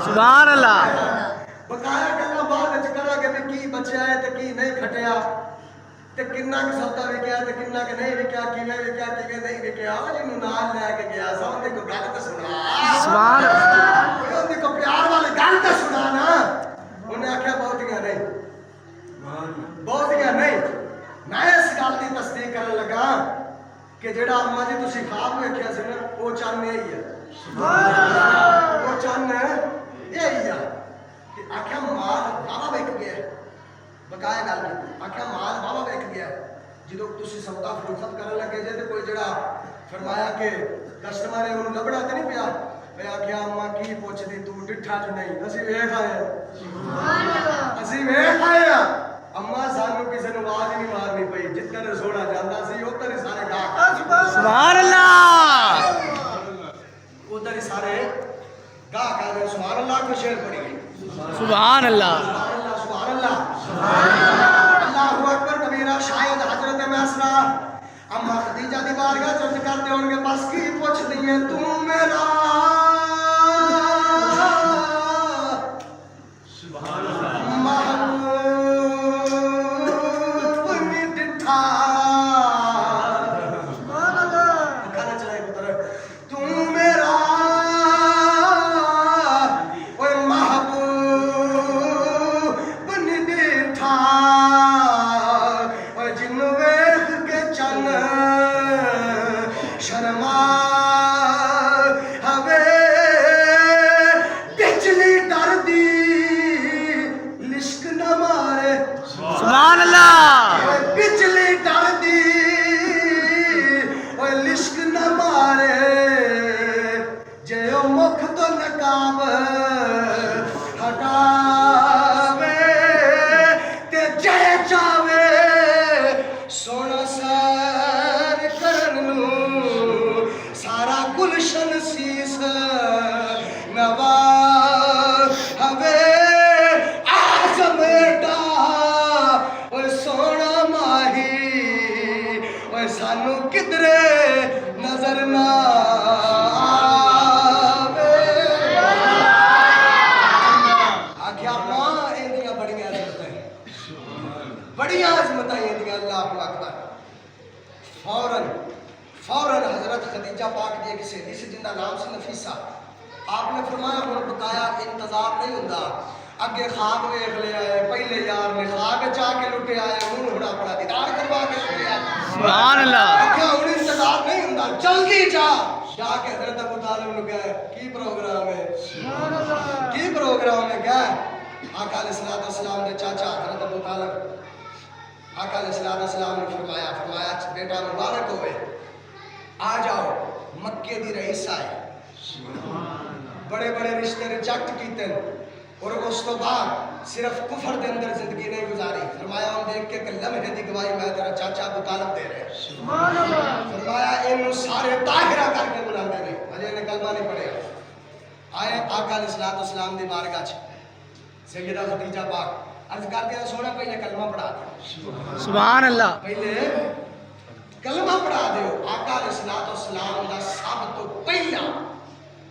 سبحان اللہ بقایا گلاں بعد وچ کرا کہ کی بچیا ہے تے کی نہیں کھٹیا تے کنا کہ سودا وکیا تے کنا کہ نہیں وکیا کیویں وکیا کیویں نہیں وکیا جنوں نال لے کے گیا سا اون کو گل تے سنا سبحان اللہ اون کو پیار والی گل تے سنا نا انہیں آکھیا بہتیاں نہیں بہتیاں نہیں میں اس گل دی تصدیق کرن لگا کہ جڑا اما جی تسی خواب ویکھیا سی نا وہ چن یہی ہے وہ چن یہی ہے کہ آکھیا مال بابا وک گیا بقایا گل کی آکھیا مال بابا وک گیا جدوں تسی سودا فروخت کرن لگے جے تے کوئی جڑا فرمایا کہ کسٹمر ہے انہوں لبڑا تے نہیں پیا میں آخیا اما کی پوچھتی تو ڈٹھا جو نہیں اسی ویکھ آئے اسی ویکھ آئے اما سانو کسی نے آواز نہیں مارنی پئی جتنا رسوڑا جاتا سی ادھر ہی سارے گا سبحان اللہ ادھر ہی سارے گا کر رہے سبحان اللہ کو شعر پڑھی گئی سبحان اللہ سبحان اللہ اللہ اکبر کبیرہ شاید حضرت مسرا اما خدیجہ دی بارگاہ چرچ کرتے ہوں گے بس کی پوچھ دیئے تو میرا محبوب نی ڈٹھا کھانا چلائے پتر تو میرا اوے محبوب نی ڈٹھا اوے جن ویکھ کے چن شرما ہوے بجلی ڈر دی لشک نہ مارے سبحان اللہ بجلی ڈر دی اوے لشک نہ مارے جے او مکھ تو نقاب ہٹاوے تے جے چاوے سونا سیر کرن نوں سارا گلشن سیس نوا ہوے اعظم ایڈا اوے سونا ماہی اوے سانو کدرے نظر نہ آوے آکھیا ماں ایندیاں بڑیاں عظمتیں بڑیاں عظمتیں ایندیاں اللہ اکبر فوراً حضرت خدیجہ پاک دی ایک سہیلی سے جن کا نام سی نفیسہ آپ نے فرمایا ہن بتایا انتظار نہیں ہوندا اگے خواب ویکھ لیا ہے پہلے یار نے خواب چاہ کے لٹیا ہے ہن اپنا دیدار کروا کے لٹیا ہے سبحان اللہ کیا ہن انتظار نہیں ہوندا جلدی جا کے حضرت ابو طالب نے کہا کی پروگرام ہے کی پروگرام ہے کیا آقا علیہ السلام نے چاچا حضرت ابو طالب آقا علیہ السلام نے فرمایا بیٹا مبارک ہوئے آ جاؤ مکے دی رئیس آئے بڑے بڑے رشتے ریجیکٹ کیتے اور اس تو بعد صرف کفر دے اندر زندگی نہیں گزاری فرمایا ہم دیکھ کے کہ لمحے دی گواہی میں تیرا چاچا ابو طالب دے رہے فرمایا انہوں سارے طاہرہ کر کے بلا دے رہے مجھے انہیں کلمہ نہیں پڑے آئے آقا علیہ السلام دی بارگاہ سیدہ خدیجہ پاک عرض کر دیا سونا پہلے کلمہ پڑھا دیا سبحان اللہ پہلے کلمہ پڑھا دیو آقا علیہ السلام دا سب تو پہلا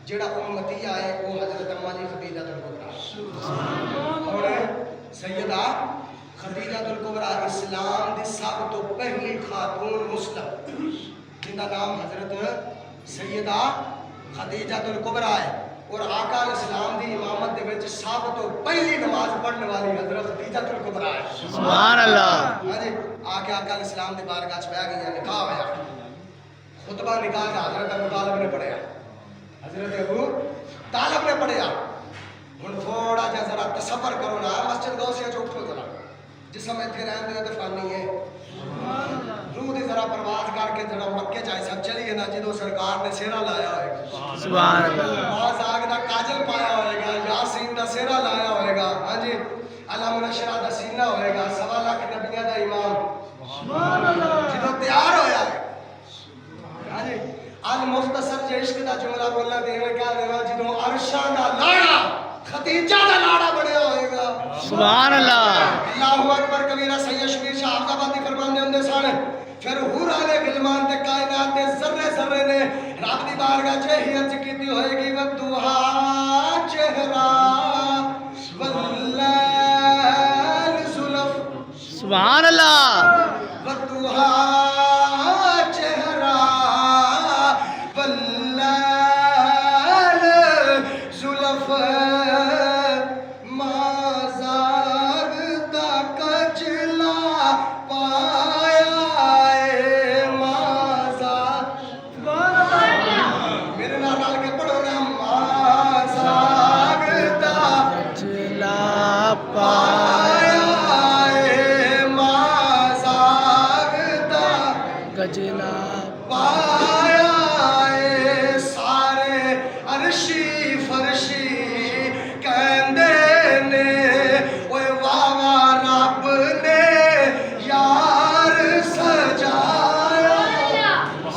جڑا امتی آئے وہ حضرت اما جی خدیجہ الکبریٰ اور سیدہ خدیجہ الکبریٰ اسلام دی سب تو پہلی خاتون مسلم جن کا نام حضرت سیدہ خدیجہ الکبریٰ ہے اور آقا علیہ السلام دی امامت دے وچ سب تو پہلی نماز پڑھنے والی حضرت خدیجہ الکبریٰ ہے سبحان اللہ آکے آقا علیہ السلام دی بارگاہ چ بیٹھ گئی نکاح ہویا خطبہ نکاح کا حضرت ابو طالب نے پڑھیا حضرت ابو طالب نے پڑھیا ہن تھوڑا جا ذرا تصور کرو نا مسجد غوثیہ چ اٹھو ذرا جسم ایتھے رہندے تے فانی ہے روح دی ذرا پرواز کر کے ذرا مکے جائے سب چلیے نا جدوں سرکار نے سیرا لایا ہوئے گا سبحان اللہ باز آگ دا کاجل پایا ہوئے گا یاسین دا سیرا لایا ہوئے گا ہاں جی علم نشرہ دا سینہ ہوئے گا 1.25 لاکھ نبیہ دا امام جدوں تیار ہویا ہے ہاں جی المختصر جو عشق دا جملہ بولنا دیوے کیا دیوا جدوں عرشاں دا لاڑا خدیجہ دا لاڑا بڑھیا ہوئے گا سبحان اللہ اللہ اکبر کبیرہ سید شبیر شاہ حافظ آبادی فرمان دے اندے سانے پھر حوران غلمان تے کائنات دے ذرے ذرے نے رب دی بارگاہ چ ہی عرض کیتی ہوئے گی وضحا چہرہ واللیل زلف سبحان اللہ وضحا چہرہ واللیل زلف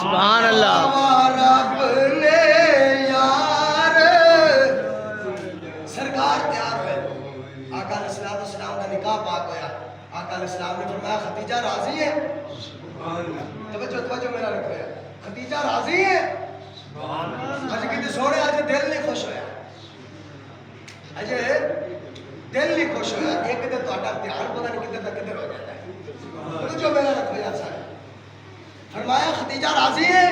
سبحان اللہ رب نے یار سرکار تیار ہوئے آقا علیہ السلام کا نکاح پاک ہویا آقا علیہ السلام نے فرمایا خدیجہ راضی ہے توجہ میرا رکھو ہے خدیجہ راضی ہے اج کتے سونے اج دل نہیں خوش ہویا اج دل نہیں خوش ہویا ایک تے تہاڈا دھیان پتہ نہیں کدھر تک کدھر ہو جاتا ہے توجہ میرا رکھو یار سارے فرمایا خدیجہ راضی ہے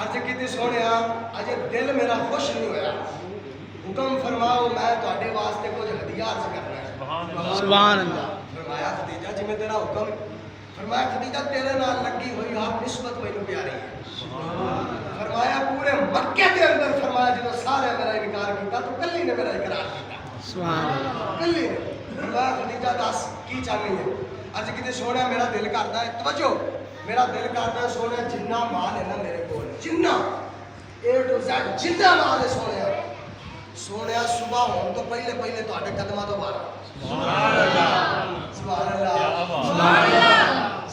اج کتے سونے اج دل میرا خوش نہیں ہویا حکم فرماؤ میں تہاڈے واسطے کچھ ہدیہ عرض کرنا ہے سبحان اللہ فرمایا خدیجہ جی میں تیرا حکم فرمایا خدیجہ تیرے نال لگی ہوئی ہر نسبت مینوں پیاری ہے فرمایا پورے مکے دے اندر فرمایا جدوں سارے میرا انکار کیتا تو کلی نے میرا اقرار کیتا سبحان اللہ کلی نے فرمایا خدیجہ دس کی چاہنی ہے اج کتے سونے میرا دل کردا ہے توجہ میرا دل کردا ہے سونے جنہ مال ہے نا میرے کول جنہ اے ٹو زیڈ جنہ مال ہے سونے صبح ہون تو پہلے تہاڈے قدماں تو باہر سبحان اللہ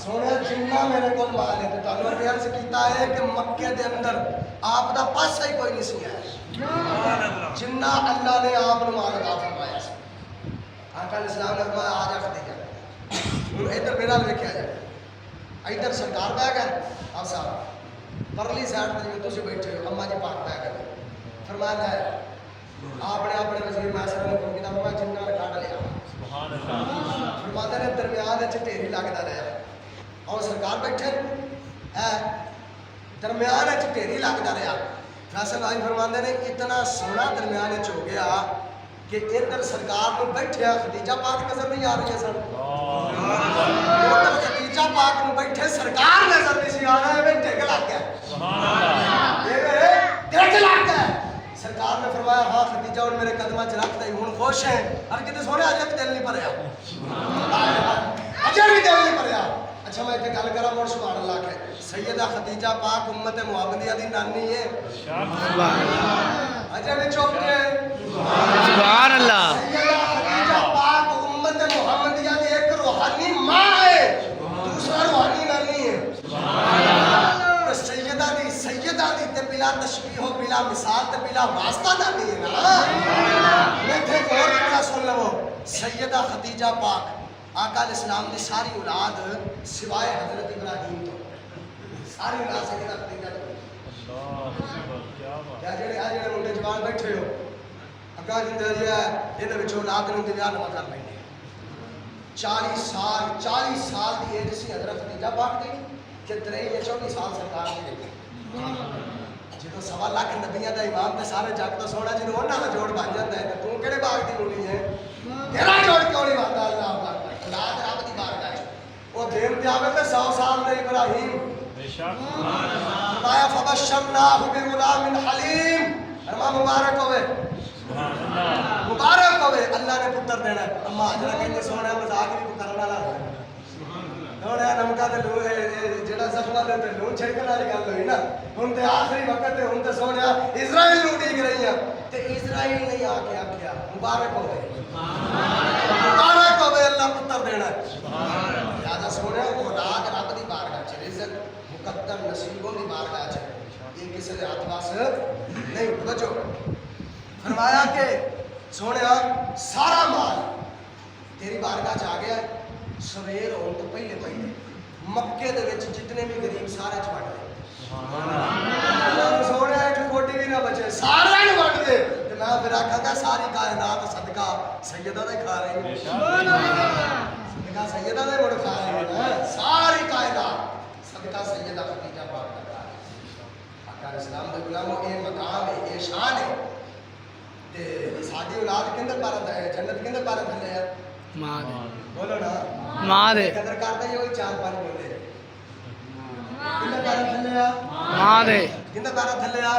سونے جنہ میرے کو مال ہے تو تہاڈے عرض کیتا ہے کہ مکے دے اندر آپ دا پاسا ہی کوئی نہیں سی ہے جنہ اللہ نے آپ نو مال عطا فرمایا سی آقا علیہ السلام نے فرمایا آ جا خدیجہ ہن ادھر میرا ویکھیا جائے ادھر سرکار بیٹھ گئے آپ صاحب پرلی سائڈ تے جے تسی بیٹھے ہو اما جی پاک بیٹھ گئے فرمایا ہے آپ نے اپنے وزیر معاشرہ نے حکم کیتا فرمایا جنہ کاٹ لیا سبحان اللہ فرماتے نے درمیان وچ ڈھیری لگدا رہیا اور سرکار بیٹھے درمیان وچ ڈھیری لگدا رہیا فیصل بھائی فرماندے نے اتنا سونا درمیان وچ ہو گیا کہ ادھر سرکار نو بیٹھیا خدیجہ پاک نظر نہیں آ رہی ہے سن ادھر خدیجہ پاک نو بیٹھے سرکار نظر نہیں سی آ رہا ہے ڈگ لگ گیا سبحان اللہ ڈگ لگ گیا سرکار نے فرمایا ہاں خدیجہ اور میرے قدماں چ رکھ دئی ہن خوش ہیں ہر کتے سونے اجے دل نہیں بھریا اجے بھی دل نہیں بھریا اچھا میں ایک گل کراں مڑ سبحان اللہ کہ سیدہ خدیجہ پاک امت محمدیہ دی نانی ہے سبحان اللہ اجے بھی چوک کے سبحان اللہ سیدہ خدیجہ پاک امت محمدیہ دی ایک روحانی ماں ہے دوسرا روحانی نانی ہے سبحان اللہ سیدہ دی تے بلا تشبیہ ہو بلا مثال تے بلا واسطہ نانی ہے نا میں تھے غور کرنا سن لو سیدہ خدیجہ پاک آقا علیہ السلام دی ساری اولاد سوائے حضرت ابراہیم تو ساری اولاد سیدہ خدیجہ تو کیا جڑے منڈے جوان بیٹھے ہو اگا جندے جی انہاں وچوں اولاد نوں دیویا نہ کر لیں 40 سال دی ایج سی حضرت خدیجہ پاک دی کہ 23 24 سال سرکار دی جدو 1.25 لاکھ نبیاں دا امام تے سارے جگ تو سونا جدوں انہاں دا جوڑ بن جاندا ہے تے تو کہڑے باغ دی لونی ہے تیرا جوڑ کیوں نہیں بندا اللہ اکبر اولاد رب دی بارگاہ وچ او دین تے آوے تے 100 سال دے ابراہیم بے شک سبحان اللہ فرمایا فبشرناہ بغلام حلیم فرما مبارک ہوے سبحان اللہ مبارک ہوے اللہ نے پتر دینا ہے اما حضرت کہندے سونا مذاق نہیں کرن والا سونا نمکا تے جڑا زخمہ دے تے لون چھڑکن والی گل ہوئی نا ہن تے آخری وقت تے ہن تے سونا اسرائیل نوں ڈیگ رہی ہیں تے اسرائیل نہیں آ کے آکھیا مبارک ہوے مبارک ہوے اللہ پتر دینا ہے سبحان اللہ لہذا سونا اولاد رب دی بارگاہ چ رزق مقدر نصیبوں دی بارگاہ چ یہ کسی دے ہاتھ واس نہیں بچو فرمایا کہ سونا سارا مال تیری بارگاہ چ آ گیا سویر ہون تو پہلے مکے دے وچ جتنے بھی غریب سارے چ بٹ گئے سبحان اللہ سونے ایک کوٹی بھی نہ بچے سارے نوں بٹ گئے تے میں پھر آکھاں گا ساری کائنات صدقہ سیدہ دا کھا رہی ہے سبحان اللہ صدقہ سیدہ دا مڑ کھا رہی ہے ساری کائنات صدقہ سیدہ خدیجہ پاک دا کھا رہی ہے آقا علیہ السلام دے غلاموں اے مقام ہے اے شان ہے تے ساڈی اولاد کندے پر جنت کندے پر تھلے ہے ماں دے بولو نا ماں دے قدر کرتا ہی وہی 4-5 بولے کندے پر تھلے ہے ماں دے کندے پر تھلے ہے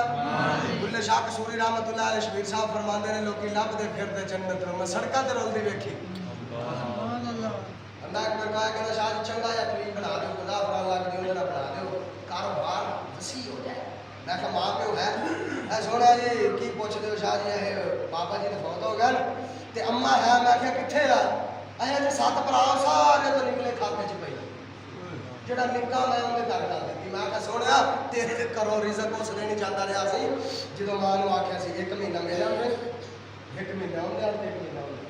بلے شاہ قصوری رحمتہ اللہ علیہ شبیر صاحب فرماندے نے لوکی لب دے پھردے جنت نوں میں سڑکاں تے رولدی ویکھی سبحان اللہ اللہ اکبر کہا کہ شاہ چنگا یا طریق بنا دیو خدا پر اللہ دی جڑا بنا دیو کاروبار وسیع ہو جائے میں کہ ماں پیو ہے اے سونا جی کی پوچھ دیو شاہ جی اے بابا جی نے فوت ہو گئے تے اما ہے میں کہ کتھے ہے اے جی 7 بھرا سارے تو نکلے کھاتے چ پئی جڑا نکا میں اون دے گھر کر دتی میں کہا سونیا تیرے کرو رزق اس نے نہیں جاتا رہا سی جدو ماں نو آکھیا سی 1 مہینہ میرے آندے 1 مہینہ آندے 1 مہینہ آندے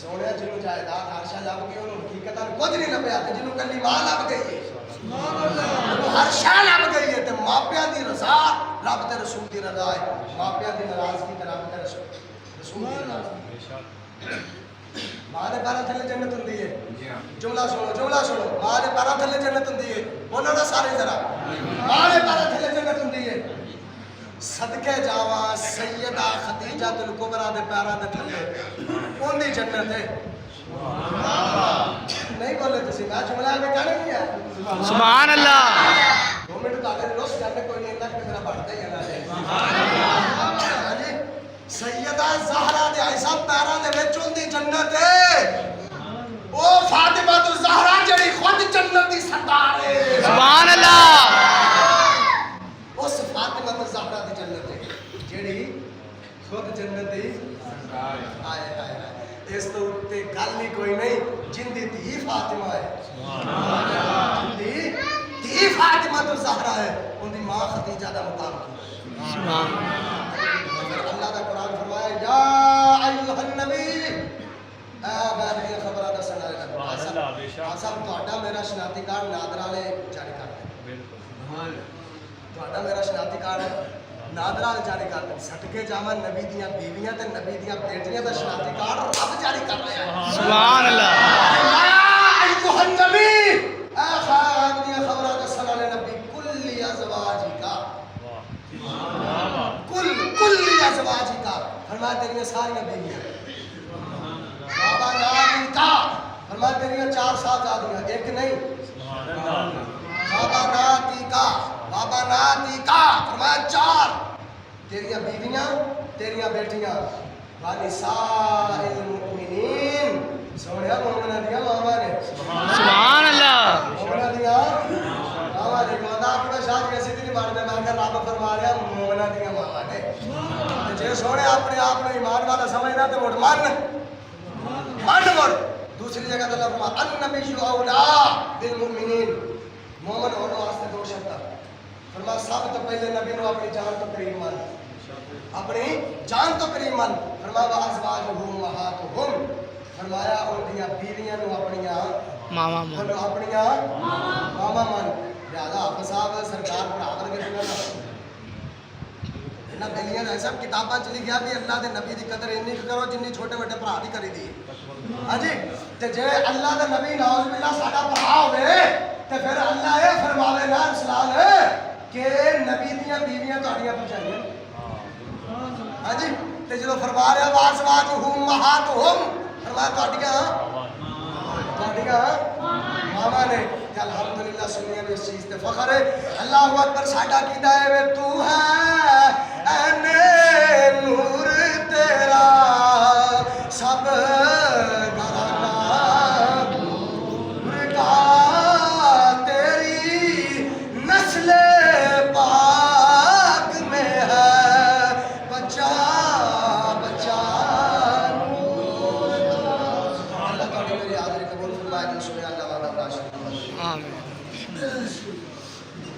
سونیا جنوں جائیداد ہر شے لب گئی انہوں حقیقت کچھ نہیں لبیا تے جنوں کلی ماں لب گئی ہے سبحان اللہ ہر شے لب گئی ہے تے ماپیاں دی رضا رب تے رسول دی رضا ہے ماپیاں دی ناراضگی تے رب تے رسول دی ناراضگی ماں دے پیراں تھلے جنت ہوندی ہے جملہ سنو ماں دے پیراں تھلے جنت ہوندی ہے بولو نا سارے ذرا ماں دے پیراں تھلے جنت ہوندی ہے صدقے جاواں سیدہ خدیجہ الکبریٰ دے پیراں دے تھلے اون دی جنت ہے نہیں بولے تسی میں جملہ میں کہنا نہیں ہے سبحان اللہ 2 منٹ تاکہ روز کرنے کوئی نہیں تک میرا بڑھتا ہی ہے نا سیدہ زہرا دے ایسا پیراں دے وچ اون دی جنت ہے او فاطمہ الزہرا جڑی خود جنت دی سردار ہے سبحان اللہ اس فاطمہ الزہرا دی جنت ہے جڑی خود جنت دی سردار ہے آئے آئے اس تو تے گل ہی کوئی نہیں جن دی دھی فاطمہ ہے سبحان اللہ جن دی دھی فاطمہ الزہرا ہے ان دی ماں خدیجہ دا مقام کیا سبحان اللہ اللہ دا قرآن فرمایا یا ایھا النبی اے غیب خبراں دا سنا سب تہاڈا میرا شناختی کارڈ نادر والے جاری کر دیں بالکل تہاڈا میرا شناختی کارڈ نادر والے جاری کر دیں صدقے جاواں نبی دیاں بیویاں تے نبی دیاں بیٹیاں دا شناختی کارڈ رب جاری کر رہا ہے سبحان اللہ یا ایھا النبی اے غیب دیاں خبراں دا سنا نبی کل ازواج کا کل ازواج کا فرمایا تیریاں ساری بیویاں بابا ناتی کا فرمایا تیریاں 4 شہزادیاں ایک نہیں بابا ناتی کا فرمایا 4 تیریاں بیویاں تیریاں بیٹیاں ونساء المؤمنین سونیا مومناں دیاں ماواں نے سبحان اللہ مومناں دیاں ماواں نے کہندا اپنا شاہ کیسے نہیں ماننے میں کہ رب فرما رہا مومناں دیاں ماواں نے جے سونے اپنے آپ کو ایمان والا سمجھنا تے مڑ من دوسری جگہ تے اللہ فرما النبی اولا بالمؤمنین مومن ہونے واسطے 2 شرط فرما سب تو پہلے نبی نو اپنی جان تو قریب مان اپنی جان تو قریب مان فرما ازواجہم امہاتہم فرمایا ان دیاں بیویاں نو اپنیاں ماما من اپنیاں ماما من لہذا حافظ صاحب سرکار پڑھا کر کے سننا انہاں بیلیاں نے سب کتاباں چ لکھیا بھی اللہ دے نبی دی قدر اینی کرو جنی چھوٹے بڑے بھرا دی کری دی ہاں جی تے جے اللہ دے نبی ناؤز باللہ ساڈا بھرا ہوے تے پھر اللہ اے فرماوے نا سلام کہ نبی دیاں بیویاں تہاڈیاں بچائیاں ہاں جی تے جدوں فرما رہا وازواجہم امہاتہم فرمایا تہاڈیاں ماما نے کہ الحمدللہ سنیا نے اس چیز تے فخر ہے اللہ اکبر ساڈا کیدا ہے تو ہے اے نور